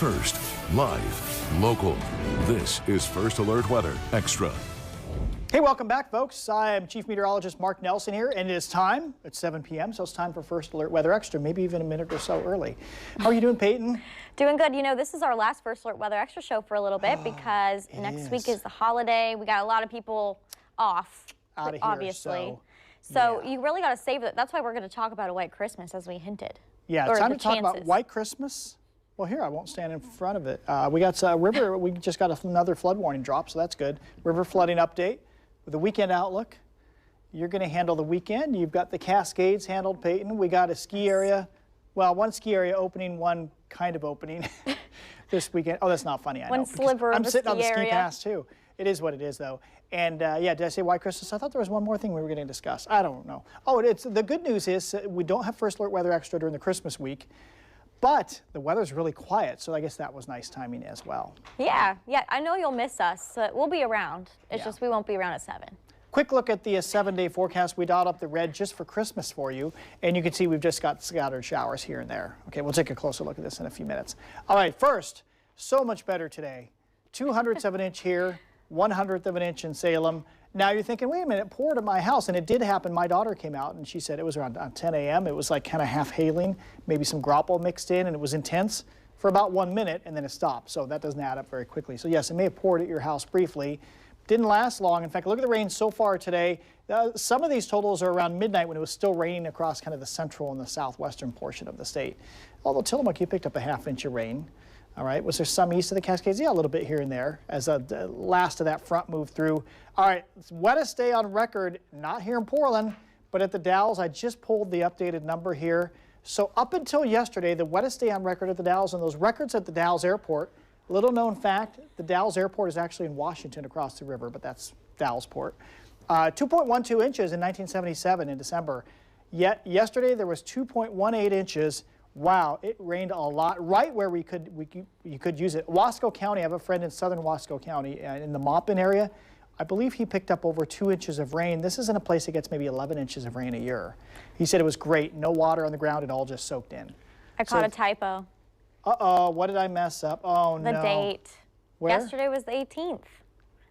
First, live, local. This is First Alert Weather Extra. Hey, welcome back, folks. I am Chief Meteorologist Mark Nelsen here, and it is time. It's 7 p.m., so it's time for First Alert Weather Extra, maybe even a minute or so early. How are you doing, Payton? Doing good. You know, this is our last First Alert Weather Extra show for a little bit because next week is the holiday. We got a lot of people off, out of here, obviously. So you really got to save it. That's why we're going to talk about a white Christmas, as we hinted. Yeah, it's time to talk about white Christmas. Well, here, I won't stand in front of it. We got river. We just got another flood warning drop, so that's good. River flooding update with the weekend outlook. You're going to handle the weekend. You've got the Cascades handled, Payton. We got a ski area. Well, one ski area opening, one kind of opening this weekend. Oh, that's not funny, I know. One sliver of the ski area. I'm sitting on the ski pass, too. It is what it is, though. And, yeah, did I say white Christmas? I thought there was one more thing we were going to discuss. I don't know. Oh, the good news is we don't have First Alert Weather Extra during the Christmas week. But the weather's really quiet, so I guess that was nice timing as well. Yeah, I know you'll miss us. So we'll be around. It's just we won't be around at 7. Quick look at the 7-day forecast. We dialed up the red just for Christmas for you, and you can see we've just got scattered showers here and there. Okay, we'll take a closer look at this in a few minutes. All right, first, so much better today. 2/100 of an inch here, 1/100 of an inch in Salem. Now you're thinking, wait a minute, it poured at my house, and it did happen. My daughter came out, and she said it was around 10 a.m. It was like kind of half hailing, maybe some grapple mixed in, and it was intense for about 1 minute, and then it stopped. So that doesn't add up very quickly. So yes, it may have poured at your house briefly. Didn't last long. In fact, look at the rain so far today. Some of these totals are around midnight when it was still raining across kind of the central and the southwestern portion of the state. Although Tillamook, you picked up a ½ inch of rain. All right, was there some east of the Cascades? Yeah, a little bit here and there as the last of that front moved through. All right, it's wettest day on record, not here in Portland, but at the Dalles. I just pulled the updated number here. So up until yesterday, the wettest day on record at the Dalles, and those records at the Dalles Airport, little known fact, the Dalles Airport is actually in Washington across the river, but that's Dallesport. 2.12 inches in 1977 in December. Yet yesterday there was 2.18 inches. Wow, it rained a lot right where you could use it. Wasco County, I have a friend in southern Wasco County in the Maupin area. I believe he picked up over 2 inches of rain. This isn't a place that gets maybe 11 inches of rain a year. He said it was great. No water on the ground. It all just soaked in. I caught a typo. Uh-oh, what did I mess up? Oh, no. The date. Where? Yesterday was the 18th,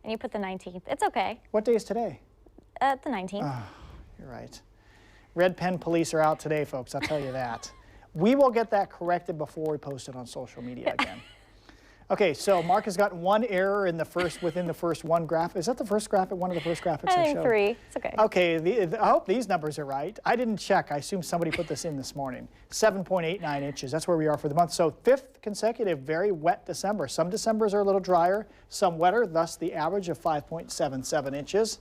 and you put the 19th. It's okay. What day is today? The 19th. Oh, you're right. Red pen police are out today, folks. I'll tell you that. We will get that corrected before we post it on social media again. Okay, so Mark has gotten one error in within the first one graph. Is that the first graphic? One of the first graphics I think showed? 3. It's okay. Okay, I hope these numbers are right. I didn't check. I assume somebody put this in this morning. 7.89 inches. That's where we are for the month. So 5th consecutive very wet December. Some Decembers are a little drier, some wetter, thus the average of 5.77 inches.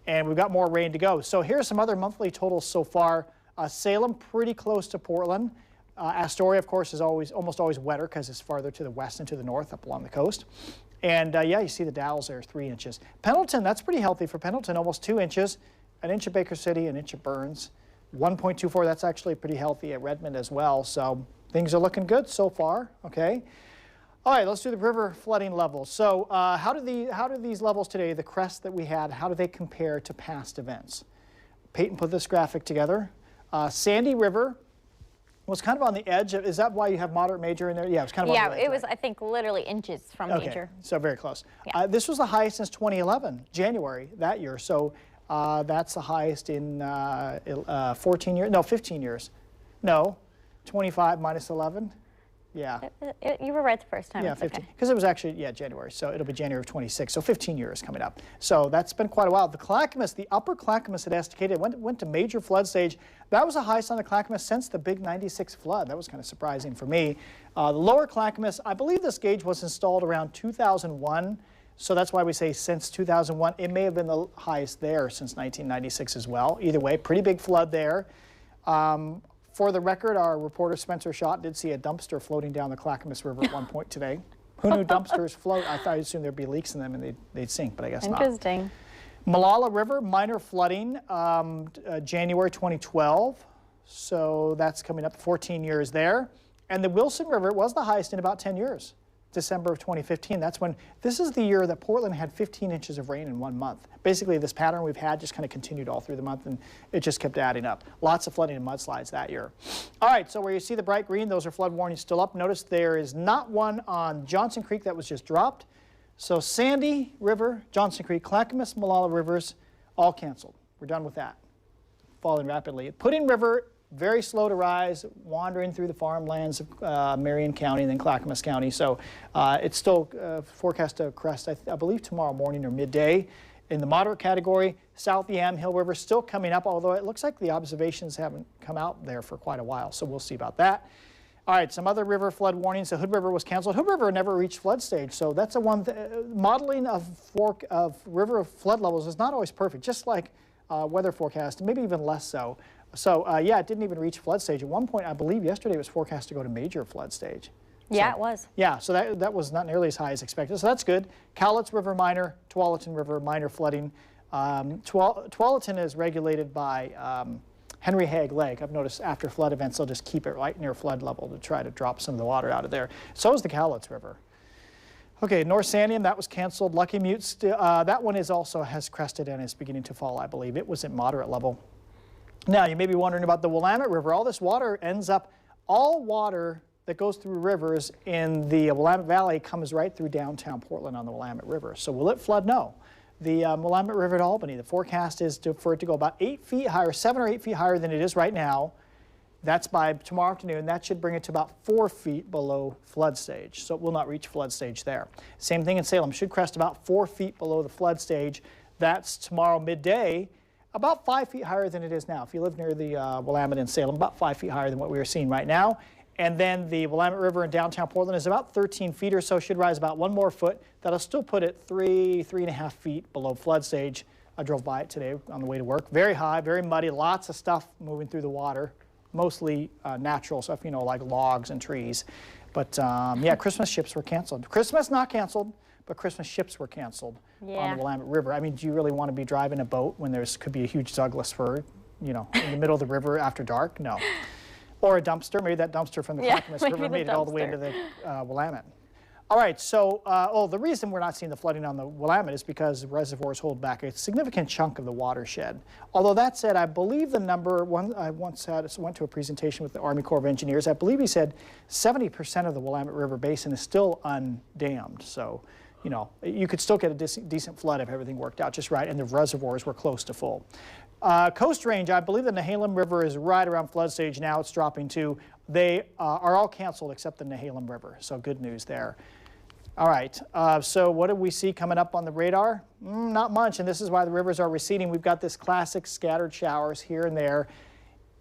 And we've got more rain to go. So here's some other monthly totals so far. Salem, pretty close to Portland. Astoria, of course, is almost always wetter because it's farther to the west and to the north up along the coast. And yeah, you see the Dalles there, 3 inches. Pendleton, that's pretty healthy for Pendleton, almost 2 inches. An inch at Baker City, an inch at Burns. 1.24, that's actually pretty healthy at Redmond as well. So things are looking good so far, okay? All right, let's do the river flooding levels. So how do these levels today, the crest that we had, how do they compare to past events? Payton put this graphic together. Sandy River was kind of on the edge. Is that why you have moderate major in there? Yeah, it was kind of on the edge, it was, I think, literally inches from major. So very close. Yeah. This was the highest since 2011, January that year. So that's the highest in 14 years. No, 15 years. No, 25 minus 11. Yeah. You were right the first time. Yeah, 15. Because it was actually, yeah, January. So it'll be January of 26. So 15 years coming up. So that's been quite a while. The Clackamas, the upper Clackamas had estimated, went to major flood stage. That was the highest on the Clackamas since the big 96 flood. That was kind of surprising for me. The lower Clackamas, I believe this gauge was installed around 2001. So that's why we say since 2001. It may have been the highest there since 1996 as well. Either way, pretty big flood there. For the record, our reporter Spencer Schott did see a dumpster floating down the Clackamas River at one point today. Who knew dumpsters float? I assumed there'd be leaks in them and they'd sink, but I guess not. Interesting. Malala River, minor flooding, January 2012. So that's coming up 14 years there. And the Wilson River was the highest in about 10 years. December of 2015. That's when, this is the year that Portland had 15 inches of rain in 1 month. Basically, this pattern we've had just kind of continued all through the month, and it just kept adding up. Lots of flooding and mudslides that year. All right, so where you see the bright green, those are flood warnings still up. Notice there is not one on Johnson Creek that was just dropped. So Sandy River, Johnson Creek, Clackamas, Molalla rivers, all canceled. We're done with that. Falling rapidly. Pudding River, very slow to rise, wandering through the farmlands of Marion County and then Clackamas County. So it's still forecast to crest, I believe, tomorrow morning or midday. In the moderate category, South Yamhill River still coming up, although it looks like the observations haven't come out there for quite a while. So we'll see about that. All right, some other river flood warnings. The Hood River was canceled. Hood River never reached flood stage, so that's a modeling of river flood levels is not always perfect, just like weather forecast, maybe even less so. So yeah, it didn't even reach flood stage. At one point, I believe yesterday it was forecast to go to major flood stage. Yeah, so, it was. Yeah, so that was not nearly as high as expected. So that's good. Cowlitz River minor, Tualatin River minor flooding. Tualatin is regulated by Henry Haig Lake. I've noticed after flood events, they'll just keep it right near flood level to try to drop some of the water out of there. So is the Cowlitz River. Okay, North Sandium, that was canceled. Lucky Mute, that one is also has crested and is beginning to fall, I believe. It was at moderate level. Now, you may be wondering about the Willamette River. All this water ends up, all water that goes through rivers in the Willamette Valley comes right through downtown Portland on the Willamette River. So will it flood? No. The Willamette River at Albany, the forecast is for it to go about 8 feet higher, 7 or 8 feet higher than it is right now. That's by tomorrow afternoon. That should bring it to about 4 feet below flood stage. So it will not reach flood stage there. Same thing in Salem. Should crest about 4 feet below the flood stage. That's tomorrow midday, about 5 feet higher than it is now. If you live near the Willamette in Salem, about 5 feet higher than what we are seeing right now. And then the Willamette River in downtown Portland is about 13 feet or so, should rise about 1 more foot. That'll still put it 3.5 feet below flood stage. I drove by it today on the way to work. Very high, very muddy, lots of stuff moving through the water, mostly natural stuff, you know, like logs and trees. But yeah, Christmas ships were canceled. Christmas not canceled, but Christmas ships were canceled on the Willamette River. I mean, do you really want to be driving a boat when could be a huge Douglas fir, you know, in the middle of the river after dark? No. Or a dumpster. Maybe that dumpster from the Clackamas River made it all the way into the Willamette. All right, so the reason we're not seeing the flooding on the Willamette is because reservoirs hold back a significant chunk of the watershed. Although that said, I believe the number, I went to a presentation with the Army Corps of Engineers, I believe he said 70% of the Willamette River Basin is still undammed. So, you know, you could still get a decent flood if everything worked out just right and the reservoirs were close to full. Coast Range, I believe the Nehalem River is right around flood stage now. It's dropping too. They are all canceled except the Nehalem River, so good news there. All right, so what do we see coming up on the radar? Not much, and this is why the rivers are receding. We've got this classic scattered showers here and there,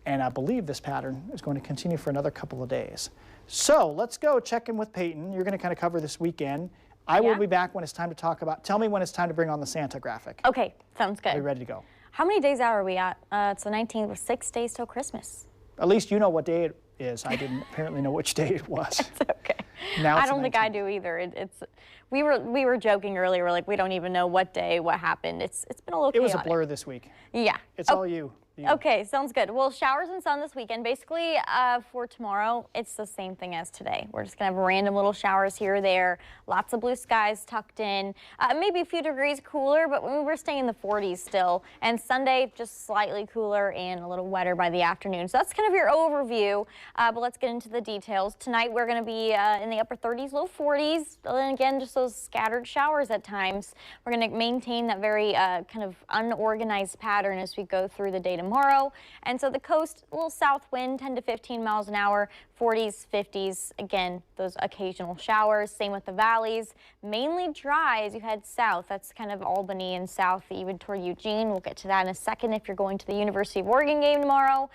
and I believe this pattern is going to continue for another couple of days. So let's go check in with Payton. You're going to kind of cover this weekend. I will be back when it's time to talk about, tell me when it's time to bring on the Santa graphic. Okay, sounds good. Are you ready to go? How many days out are we at? It's the 19th, with 6 days till Christmas. At least you know what day it is. I didn't apparently know which day it was. It's okay. Now I don't think I do either. We were joking earlier. We're like, we don't even know what day, what happened. It's been a little chaotic. It was a blur this week. Yeah. It's all you. Okay, sounds good. Well, showers and sun this weekend. Basically, for tomorrow, it's the same thing as today. We're just going to have random little showers here or there. Lots of blue skies tucked in. Maybe a few degrees cooler, but we're staying in the 40s still. And Sunday, just slightly cooler and a little wetter by the afternoon. So that's kind of your overview, but let's get into the details. Tonight, we're going to be in the upper 30s, low 40s. And again, just those scattered showers at times. We're going to maintain that very kind of unorganized pattern as we go through the day tomorrow. And so the coast, a little south wind, 10 to 15 miles an hour, 40s, 50s. Again, those occasional showers. Same with the valleys. Mainly dry as you head south. That's kind of Albany and south, even toward Eugene. We'll get to that in a second if you're going to the University of Oregon game tomorrow.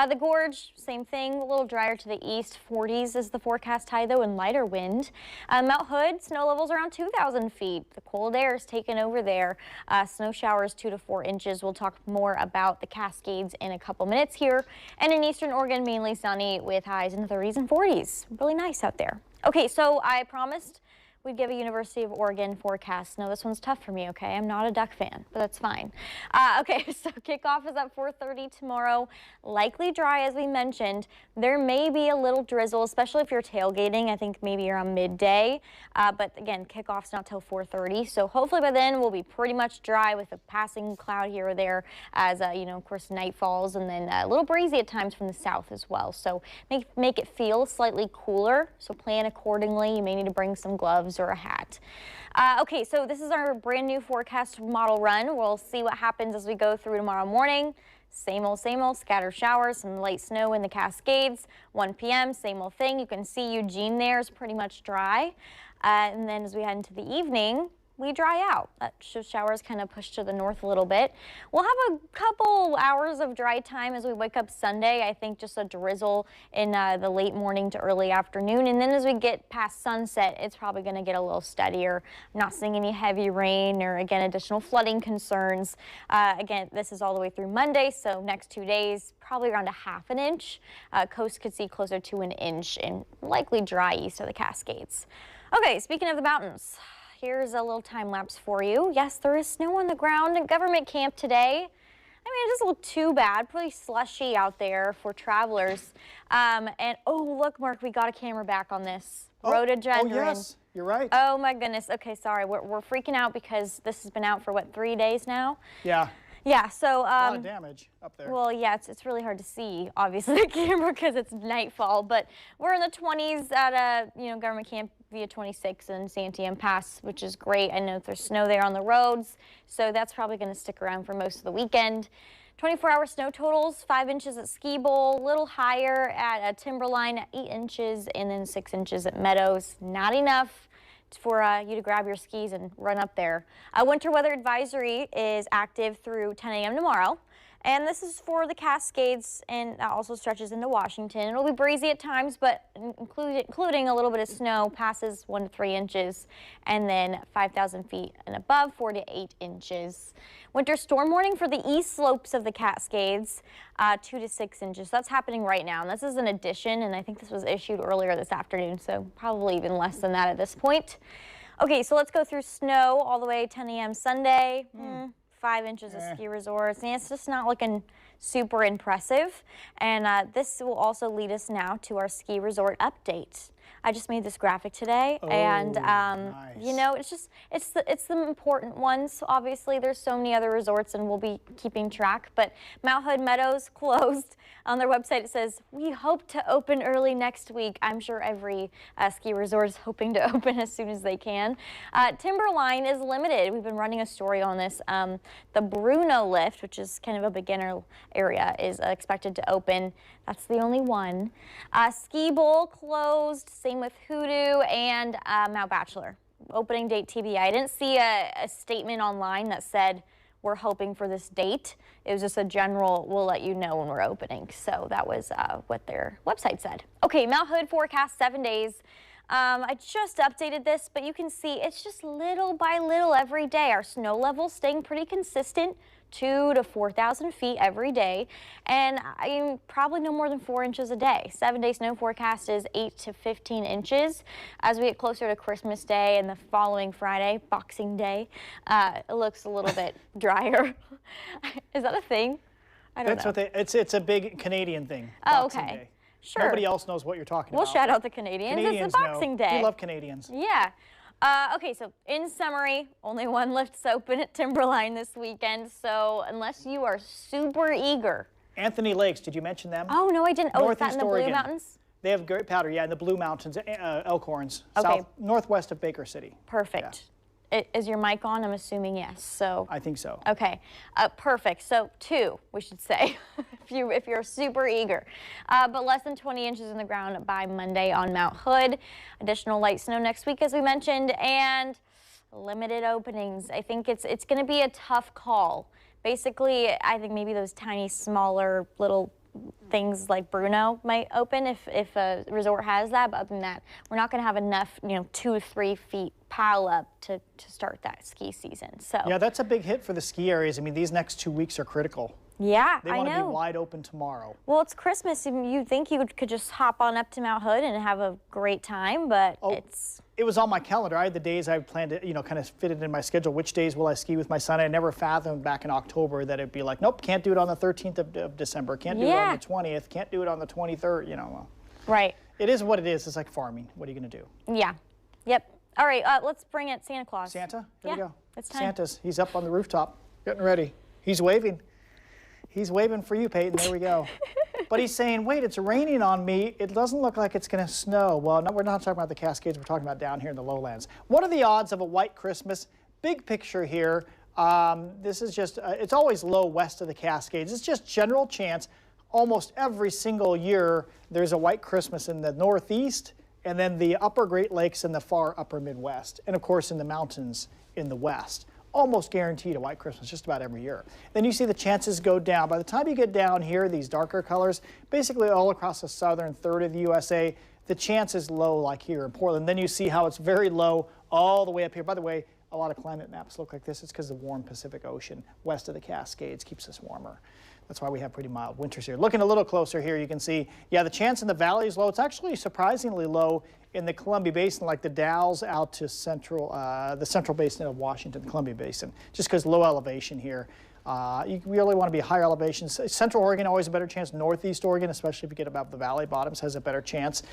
The gorge, same thing, a little drier to the east. 40s is the forecast high, though, and lighter wind. Mount Hood, snow levels around 2,000 feet. The cold air is taking over there. Snow showers 2 to 4 inches. We'll talk more about the Cascades in a couple minutes here. And in eastern Oregon, mainly sunny with highs in the 30s and 40s. Really nice out there. Okay, so I promised we'd give a University of Oregon forecast. No, this one's tough for me, okay? I'm not a Duck fan, but that's fine. Okay, so kickoff is at 4:30 tomorrow. Likely dry, as we mentioned. There may be a little drizzle, especially if you're tailgating. I think maybe around midday. But again, kickoff's not till 4:30. So hopefully by then we'll be pretty much dry with a passing cloud here or there as, you know, of course, night falls, and then a little breezy at times from the south as well. So make it feel slightly cooler. So plan accordingly. You may need to bring some gloves or a hat. Okay, so this is our brand new forecast model run. We'll see what happens as we go through tomorrow morning. Same old, scattered showers, some light snow in the Cascades. 1 p.m., same old thing. You can see Eugene there is pretty much dry. And then as we head into the evening, we dry out. Showers kind of push to the north a little bit. We'll have a couple hours of dry time as we wake up Sunday. I think just a drizzle in the late morning to early afternoon. And then as we get past sunset, it's probably going to get a little steadier. I'm not seeing any heavy rain or, again, additional flooding concerns. Again, this is all the way through Monday, so next 2 days, probably around a ½ inch. Coast could see closer to an inch and likely dry east of the Cascades. Okay, speaking of the mountains, here's a little time lapse for you. Yes, there is snow on the ground at government camp today. I mean, it doesn't look too bad, pretty slushy out there for travelers. And oh, look, Mark, we got a camera back on this. Rhododendron. Oh, yes, you're right. Oh my goodness. Okay, sorry, we're freaking out because this has been out for what, 3 days now? Yeah. Yeah, so a lot of damage up there. Well, yeah, it's really hard to see, obviously, the camera because it's nightfall. But we're in the 20s at government camp via 26 and Santiam Pass, which is great. I know there's snow there on the roads, so that's probably going to stick around for most of the weekend. 24-hour snow totals: 5 inches at Ski Bowl, a little higher at Timberline, 8 inches, and then 6 inches at Meadows. Not enough for you to grab your skis and run up there. Winter weather advisory is active through 10 a.m. tomorrow. And this is for the Cascades, and that also stretches into Washington. It'll be breezy at times, but including a little bit of snow, passes 1 to 3 inches, and then 5,000 feet and above, 4 to 8 inches. Winter storm warning for the east slopes of the Cascades, 2 to 6 inches. That's happening right now, and this is an addition, and I think this was issued earlier this afternoon, so probably even less than that at this point. Okay, so let's go through snow all the way 10 a.m. Sunday. 5 inches of ski resorts, and it's just not looking super impressive. And this will also lead us now to our ski resort update. I just made this graphic today, and nice. you know, it's the important ones. Obviously, there's so many other resorts, and we'll be keeping track. But Mount Hood Meadows closed. On their website, it says we hope to open early next week. I'm sure every ski resort is hoping to open as soon as they can. Timberline is limited. We've been running a story on this. The Bruno lift, which is kind of a beginner area, is expected to open. That's the only one. Ski Bowl closed. Same with Hoodoo and Mount Bachelor. Opening date TBI. I didn't see a statement online that said we're hoping for this date. It was just a general, we'll let you know when we're opening. So that was what their website said. Okay, Mount Hood forecast 7 days. I just updated this, but you can see it's just little by little every day. Our snow level staying pretty consistent, 2,000 to 4,000 feet every day, and probably no more than 4 inches a day. 7-day snow forecast is 8 to 15 inches. As we get closer to Christmas Day and the following Friday, Boxing Day, it looks a little bit drier. Is that a thing? I don't know. It's a big Canadian thing. Oh, Boxing okay. Day. Sure. Nobody else knows what you're talking about. We'll shout out the Canadians. It's the Boxing Day. We love Canadians. Yeah. Okay, so in summary, only one lift's open at Timberline this weekend, so unless you are super eager. Anthony Lakes, did you mention them? Oh, no, I didn't. Oh, is that in the Oregon. Blue Mountains? They have great powder, yeah, in the Blue Mountains, Elkhorns, Okay. northwest of Baker City. Perfect. Is your mic on? I'm assuming yes. So I think so. Okay, perfect. So 2, we should say, if you're super eager. But less than 20 inches in the ground by Monday on Mount Hood. Additional light snow next week, as we mentioned, and limited openings. I think it's going to be a tough call. Basically, I think maybe those tiny, smaller little things like Bruno might open if a resort has that, but other than that, we're not going to have enough, 2 to 3 feet pile up to start that ski season. So yeah, that's a big hit for the ski areas. I mean, these next 2 weeks are critical. Yeah, They I want to be know. wide open tomorrow. Well, it's Christmas, and you'd think you could just hop on up to Mount Hood and have a great time, but It was on my calendar. I had the days I planned to, kind of fit it in my schedule. Which days will I ski with my son? I never fathomed back in October that it'd be like, nope, can't do it on the 13th of December, can't do it on the 20th, can't do it on the 23rd, Right. It is what it is. It's like farming. What are you going to do? Yeah. Yep. All right, let's bring it Santa Claus. Santa? There we go. It's time. He's up on the rooftop, getting ready. He's waving. He's waving for you, Peyton. There we go. But he's saying, wait, it's raining on me. It doesn't look like it's going to snow. Well, no, we're not talking about the Cascades. We're talking about down here in the lowlands. What are the odds of a white Christmas? Big picture here. This is just, it's always low west of the Cascades. It's just general chance. Almost every single year, there's a white Christmas in the Northeast, and then the upper Great Lakes and the far upper Midwest, and of course in the mountains in the West. Almost guaranteed a white Christmas just about every year. Then you see the chances go down. By the time you get down here, these darker colors, basically all across the southern third of the USA, the chance is low like here in Portland. Then you see how it's very low all the way up here. By the way, a lot of climate maps look like this. It's because the warm Pacific Ocean west of the Cascades keeps us warmer. That's why we have pretty mild winters here. Looking a little closer here, you can see, yeah, the chance in the valley is low. It's actually surprisingly low in the Columbia Basin, like the Dalles out to the central basin of Washington, the Columbia Basin, just because low elevation here. You really want to be higher elevations. Central Oregon, always a better chance. Northeast Oregon, especially if you get above the valley bottoms, has a better chance.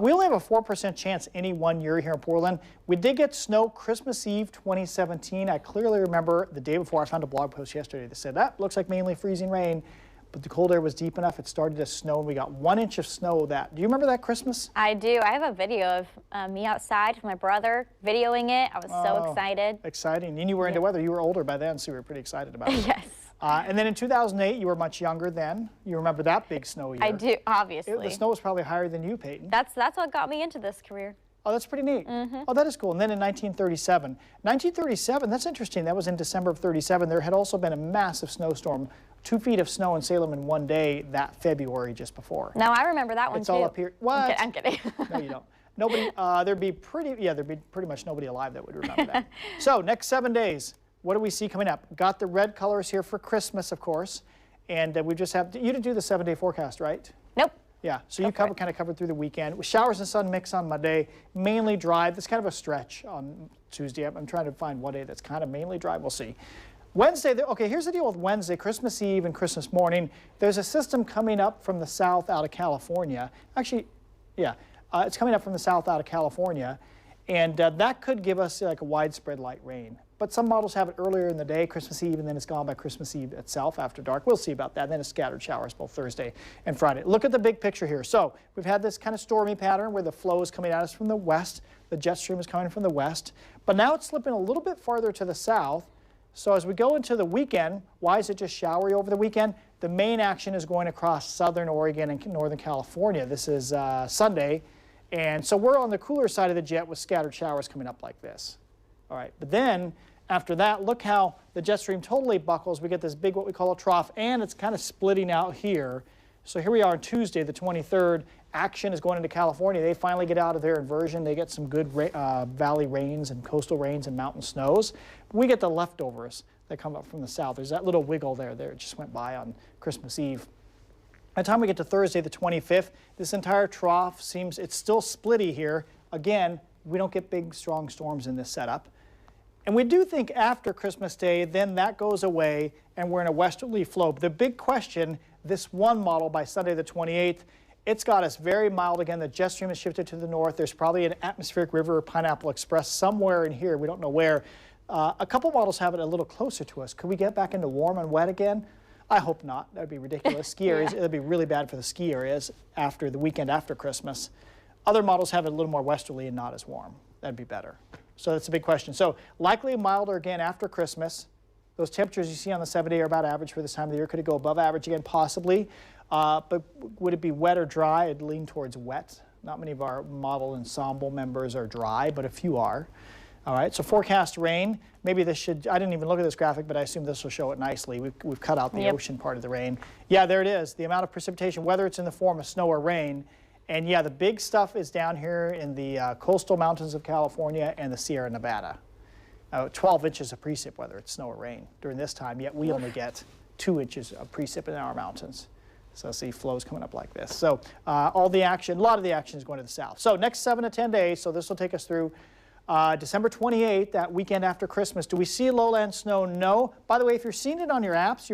We only have a 4% chance any one year here in Portland. We did get snow Christmas Eve 2017. I clearly remember the day before. I found a blog post yesterday that said that looks like mainly freezing rain, but the cold air was deep enough. It started to snow, and we got 1 inch of snow. Do you remember that Christmas? I do. I have a video of me outside with my brother videoing it. I was so excited. Exciting. And you were into weather. You were older by then, so you were pretty excited about it. Yes. And then in 2008, you were much younger then. You remember that big snow year. I do, obviously. The snow was probably higher than you, Peyton. That's what got me into this career. Oh, that's pretty neat. Oh, that is cool. And then in 1937, that's interesting. That was in December of 37. There had also been a massive snowstorm, 2 feet of snow in Salem in one day that February just before. No, I remember that one it's too. It's all up here. What? I'm kidding. No, you don't. Nobody, there'd be pretty much nobody alive that would remember that. So next 7 days, what do we see coming up? Got the red colors here for Christmas, of course. And we just have, you didn't do the 7-day forecast, right? Nope. Yeah, so you kind of covered through the weekend. With showers and sun mix on Monday, mainly dry. That's kind of a stretch on Tuesday. I'm trying to find one day that's kind of mainly dry. We'll see. Wednesday, okay, here's the deal with Wednesday, Christmas Eve and Christmas morning. There's a system coming up from the south out of California. Actually, yeah, it's coming up from the south out of California. And that could give us like a widespread light rain. But some models have it earlier in the day, Christmas Eve, and then it's gone by Christmas Eve itself after dark. We'll see about that. And then it's scattered showers both Thursday and Friday. Look at the big picture here. So we've had this kind of stormy pattern where the flow is coming at us from the west. The jet stream is coming from the west. But now it's slipping a little bit farther to the south. So as we go into the weekend, why is it just showery over the weekend? The main action is going across southern Oregon and northern California. This is Sunday. And so we're on the cooler side of the jet with scattered showers coming up like this. All right, but then after that, look how the jet stream totally buckles. We get this big, what we call a trough, and it's kind of splitting out here. So here we are on Tuesday, the 23rd. Action is going into California. They finally get out of their inversion. They get some good valley rains and coastal rains and mountain snows. We get the leftovers that come up from the south. There's that little wiggle there. It just went by on Christmas Eve. By the time we get to Thursday, the 25th, this entire trough seems, it's still splitty here. Again, we don't get big, strong storms in this setup. And we do think after Christmas Day, then that goes away and we're in a westerly flow. But the big question, this one model by Sunday the 28th, it's got us very mild again. The jet stream has shifted to the north. There's probably an atmospheric river or Pineapple Express somewhere in here. We don't know where. A couple models have it a little closer to us. Could we get back into warm and wet again? I hope not. That would be ridiculous. Ski areas, it would be really bad for the ski areas after the weekend after Christmas. Other models have it a little more westerly and not as warm. That'd be better. So that's a big question. So likely milder again after Christmas. Those temperatures you see on the 7-day are about average for this time of the year. Could it go above average again? Possibly. But would it be wet or dry? I'd lean towards wet. Not many of our model ensemble members are dry, but a few are. All right, so forecast rain. Maybe this should, I didn't even look at this graphic, but I assume this will show it nicely. We've cut out the ocean part of the rain. Yeah, there it is. The amount of precipitation, whether it's in the form of snow or rain. And yeah, the big stuff is down here in the coastal mountains of California and the Sierra Nevada. 12 inches of precip, whether it's snow or rain during this time, yet we only get 2 inches of precip in our mountains. So see flows coming up like this. So all the action, a lot of the action is going to the south. So next 7 to 10 days, so this will take us through December 28th, that weekend after Christmas. Do we see lowland snow? No. By the way, if you're seeing it on your apps,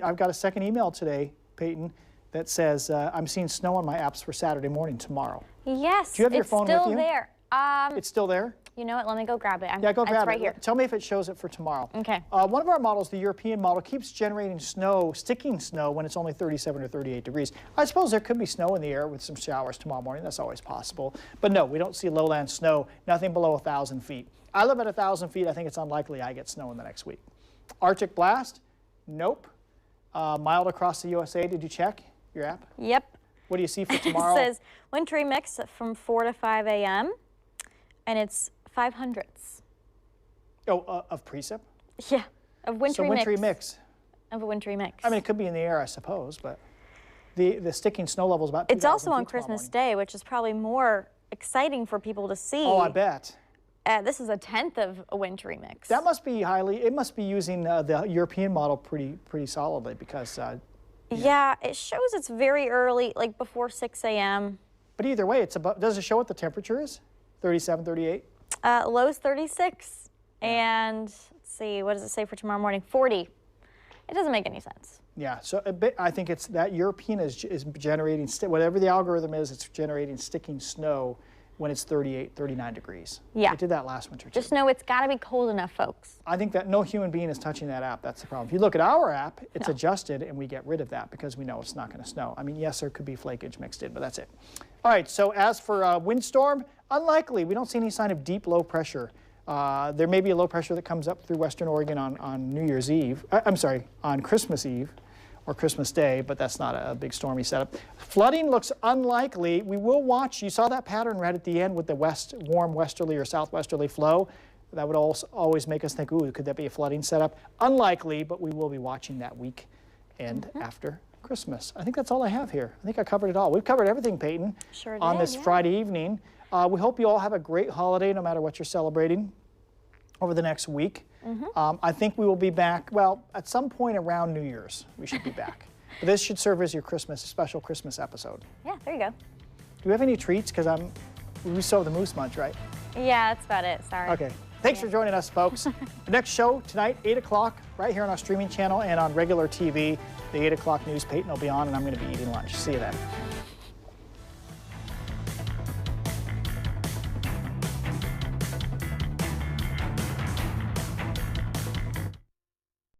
I've got a second email today, Payton, that says I'm seeing snow on my apps for Saturday morning tomorrow. Yes, Do you have your phone with you? it's still there. It's still there? You know what? Let me go grab it. Yeah, go grab it. It's right here. Tell me if it shows it for tomorrow. Okay. One of our models, the European model, keeps generating snow, sticking snow when it's only 37 or 38 degrees. I suppose there could be snow in the air with some showers tomorrow morning. That's always possible. But no, we don't see lowland snow, nothing below 1,000 feet. I live at 1,000 feet. I think it's unlikely I get snow in the next week. Arctic blast? Nope. Mild across the USA. Did you check your app? Yep. What do you see for tomorrow? It says wintry mix from 4 to 5 a.m. and it's 500ths. Oh, of precip? Yeah, of wintry mix. So wintry mix. Of a wintry mix. I mean, it could be in the air, I suppose, but the sticking snow level is about 2,000 It's also on feet tomorrow Christmas morning. Day, which is probably more exciting for people to see. Oh, I bet. This is a 10th of a wintry mix. That must be it must be using the European model pretty solidly because. Yeah, it shows it's very early, like before 6 a.m. But either way, does it show what the temperature is? 37, 38? Low's 36. And let's see, what does it say for tomorrow morning? 40. It doesn't make any sense. Yeah, so I think it's that European is generating, whatever the algorithm is, it's generating sticking snow when it's 38, 39 degrees. Yeah. It did that last winter too. Just know it's got to be cold enough, folks. I think that no human being is touching that app. That's the problem. If you look at our app, it's adjusted and we get rid of that because we know it's not going to snow. I mean, yes, there could be flakage mixed in, but that's it. All right, so as for windstorm, unlikely. We don't see any sign of deep low pressure. There may be a low pressure that comes up through Western Oregon on New Year's Eve. On Christmas Eve or Christmas Day, but that's not a big stormy setup. Flooding looks unlikely. We will watch. You saw that pattern right at the end with the warm westerly or southwesterly flow. That would also always make us think, ooh, could that be a flooding setup? Unlikely, but we will be watching that week and after Christmas. I think that's all I have here. I think I covered it all. We've covered everything, Payton, on this Friday evening. We hope you all have a great holiday, no matter what you're celebrating over the next week. I think we will be back, well, at some point around New Year's, we should be back. But this should serve as your special Christmas episode. Yeah, there you go. Do we have any treats? Because we still have the Moose Munch, right? Yeah, that's about it. Sorry. Okay. Thanks for joining us, folks. The next show tonight, 8 o'clock, right here on our streaming channel and on regular TV. The 8 o'clock news, Payton will be on, and I'm going to be eating lunch. See you then.